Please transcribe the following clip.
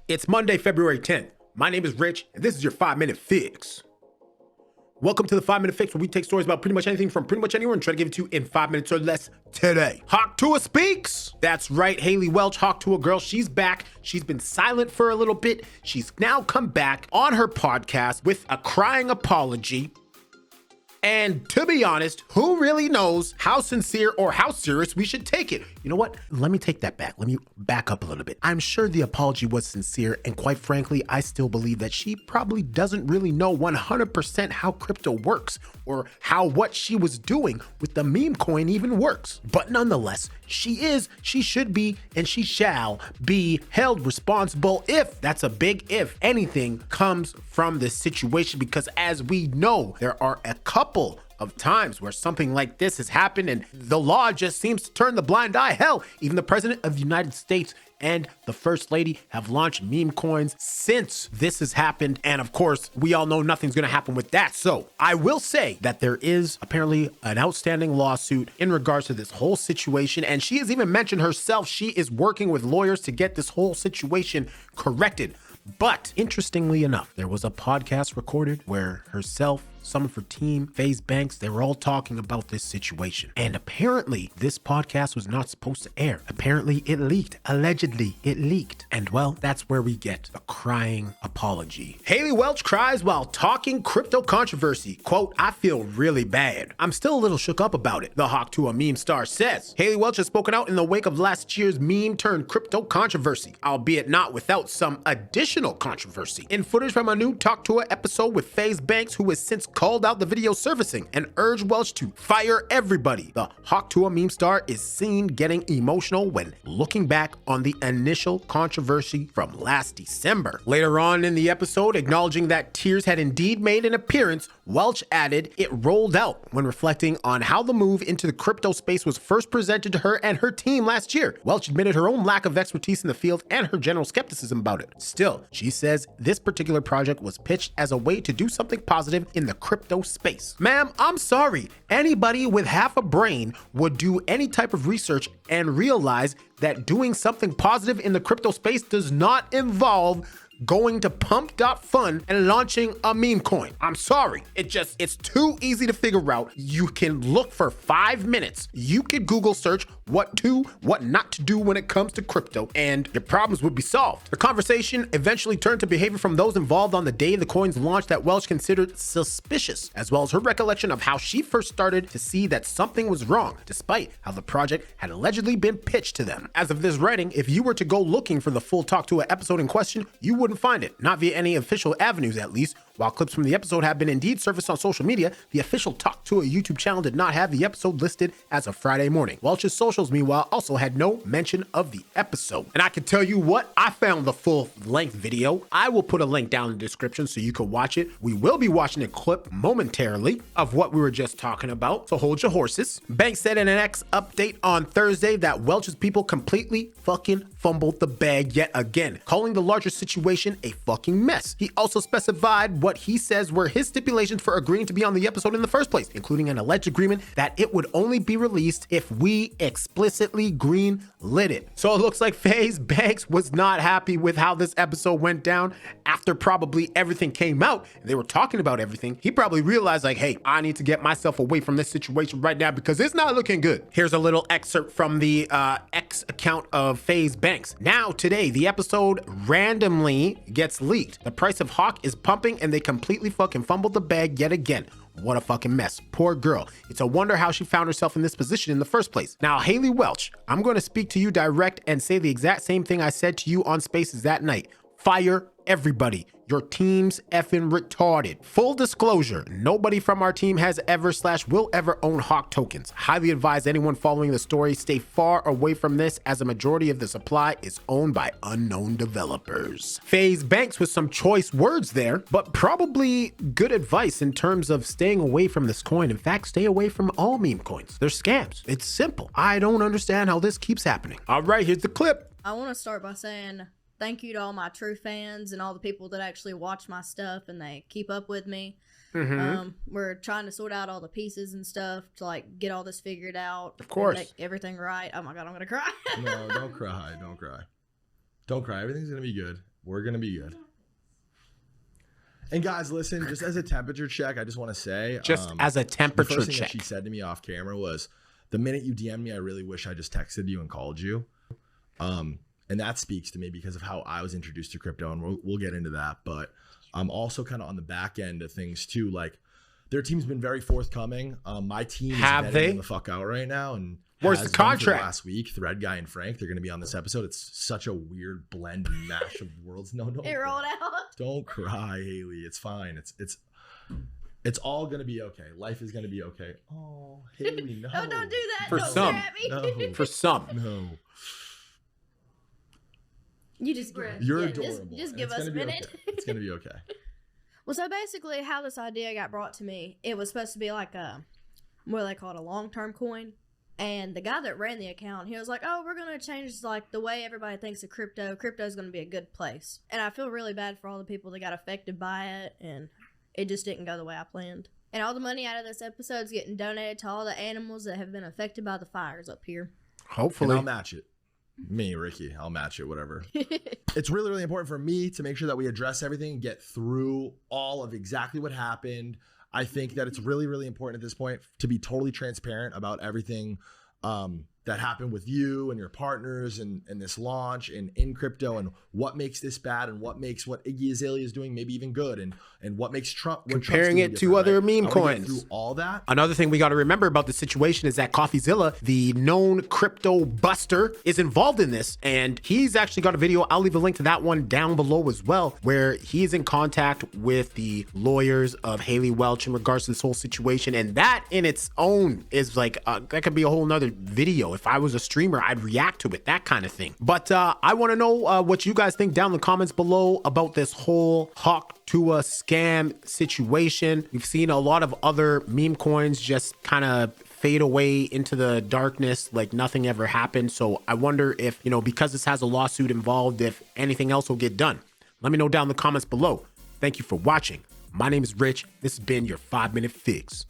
It's Monday, February 10th. My name is Rich, and this is your 5-Minute Fix. Welcome to the 5-Minute Fix, where we take stories about pretty much anything from pretty much anywhere and try to give it to you in 5 minutes or less today. Tuah speaks. That's right, Haliey Welch, Tuah girl. She's back. She's been silent for a little bit. She's now come back on her podcast with a crying apology. And to be honest, who really knows how sincere or how serious we should take it? You know what? Let me take that back. Let me back up a little bit. I'm sure the apology was sincere, and quite frankly, I still believe that she probably doesn't really know 100% how crypto works or how what she was doing with the meme coin even works. But nonetheless, she should be, and she shall be held responsible if, that's a big if, anything comes from this situation, because as we know, there are a couple of times where something like this has happened and the law just seems to turn the blind eye. Hell, even the President of the United States and the First Lady have launched meme coins since this has happened. And of course, we all know nothing's going to happen with that. So I will say that there is apparently an outstanding lawsuit in regards to this whole situation. And she has even mentioned herself, she is working with lawyers to get this whole situation corrected. But interestingly enough, there was a podcast recorded where herself, some of her team, FaZe Banks, they were all talking about this situation. And apparently, this podcast was not supposed to air. Apparently, it leaked. Allegedly, it leaked. And well, that's where we get a crying apology. Haliey Welch cries while talking crypto controversy. Quote, "I feel really bad. I'm still a little shook up about it," the Tuah meme star says. Haliey Welch has spoken out in the wake of last year's meme turned crypto controversy, albeit not without some additional controversy. In footage from a new Tuah episode with FaZe Banks, who has since called out the video servicing and urged Welch to fire everybody, the Tuah meme star is seen getting emotional when looking back on the initial controversy from last December. Later on in the episode, acknowledging that tears had indeed made an appearance, Welch added it rolled out when reflecting on how the move into the crypto space was first presented to her and her team last year. Welch admitted her own lack of expertise in the field and her general skepticism about it. Still, she says this particular project was pitched as a way to do something positive in the crypto space. Ma'am, I'm sorry. Anybody with half a brain would do any type of research and realize that doing something positive in the crypto space does not involve going to pump.fun and launching a meme coin. I'm sorry. It's too easy to figure out. You can look for 5 minutes. You could Google search what to, what not to do when it comes to crypto, and your problems would be solved. The conversation eventually turned to behavior from those involved on the day the coins launched that Welch considered suspicious, as well as her recollection of how she first started to see that something was wrong, despite how the project had allegedly been pitched to them. As of this writing, if you were to go looking for the full Tuah episode in question, you wouldn't find it, not via any official avenues at least. While clips from the episode have been indeed surfaced on social media, the official Tuah YouTube channel did not have the episode listed as of Friday morning. Welch's socials, meanwhile, also had no mention of the episode. And I can tell you what, I found the full-length video. I will put a link down in the description so you can watch it. We will be watching a clip momentarily of what we were just talking about, so hold your horses. Banks said in an X update on Thursday that Welch's people completely fucking fumbled the bag yet again, calling the larger situation a fucking mess. He also specified what he says were his stipulations for agreeing to be on the episode in the first place, including an alleged agreement that it would only be released if we explicitly green lit it. So it looks like FaZe Banks was not happy with how this episode went down. After probably everything came out and they were talking about everything, he probably realized like, hey, I need to get myself away from this situation right now because it's not looking good. Here's a little excerpt from the X account of FaZe Banks. Now today, the episode randomly gets leaked. The price of Hawk is pumping and they completely fucking fumbled the bag yet again. What a fucking mess. Poor girl. It's a wonder how she found herself in this position in the first place. Now, Haliey Welch, I'm going to speak to you direct and say the exact same thing I said to you on Spaces that night. Fire everybody. Your team's effing retarded. Full disclosure, nobody from our team has ever / will ever own Hawk tokens. Highly advise anyone following the story stay far away from this, as a majority of the supply is owned by unknown developers. FaZe Banks with some choice words there, but probably good advice in terms of staying away from this coin. In fact, stay away from all meme coins. They're scams. It's simple. I don't understand how this keeps happening. All right, here's the clip. I want to start by saying thank you to all my true fans and all the people that actually watch my stuff and they keep up with me. We're trying to sort out all the pieces and stuff to like get all this figured out. Of course. Make everything right. Oh my God, I'm going to cry. No, don't cry. Don't cry. Don't cry. Everything's going to be good. We're going to be good. And guys, listen, just as a temperature check, I just want to say. Just as a temperature the first thing check. that she said to me off camera was, the minute you DM'd me, I really wish I just texted you and called you. And that speaks to me because of how I was introduced to crypto. And we'll get into that. But I'm also kind of on the back end of things too. Like, their team's been very forthcoming. My team is vetting the fuck out right now. And where's the contract? Last week, Thread Guy and Frank, they're going to be on this episode. It's such a weird blend and mash of worlds. No, it rolled out. Don't cry, Haliey. It's fine. It's all going to be okay. Life is going to be okay. Oh, Haliey, no. Oh, don't do that. For don't some. No. For some. No. You just You're yeah, adorable. Just give us a minute. Okay. It's going to be okay. Well, so basically how this idea got brought to me, it was supposed to be like what do they call it, a long-term coin. And the guy that ran the account, he was like, oh, we're going to change like the way everybody thinks of crypto. Crypto is going to be a good place. And I feel really bad for all the people that got affected by it. And it just didn't go the way I planned. And all the money out of this episode is getting donated to all the animals that have been affected by the fires up here. Hopefully. And I'll match it. Me, Ricky, I'll match it, whatever. It's really, really important for me to make sure that we address everything and get through all of exactly what happened. I think that it's really, really important at this point to be totally transparent about everything that happened with you and your partners and this launch and in crypto, and what makes this bad and what makes what Iggy Azalea is doing maybe even good, and what makes Trump comparing it to other meme coins. Through all that. Another thing we got to remember about the situation is that CoffeeZilla, the known crypto buster, is involved in this, and he's actually got a video. I'll leave a link to that one down below as well, where he's in contact with the lawyers of Haliey Welch in regards to this whole situation, and that in its own is like that could be a whole nother video. If I was a streamer, I'd react to it, that kind of thing. But I want to know what you guys think down in the comments below about this whole Tuah scam situation. We've seen a lot of other meme coins just kind of fade away into the darkness like nothing ever happened. So I wonder if, because this has a lawsuit involved, if anything else will get done. Let me know down in the comments below. Thank you for watching. My name is Rich. This has been your 5-Minute Fix.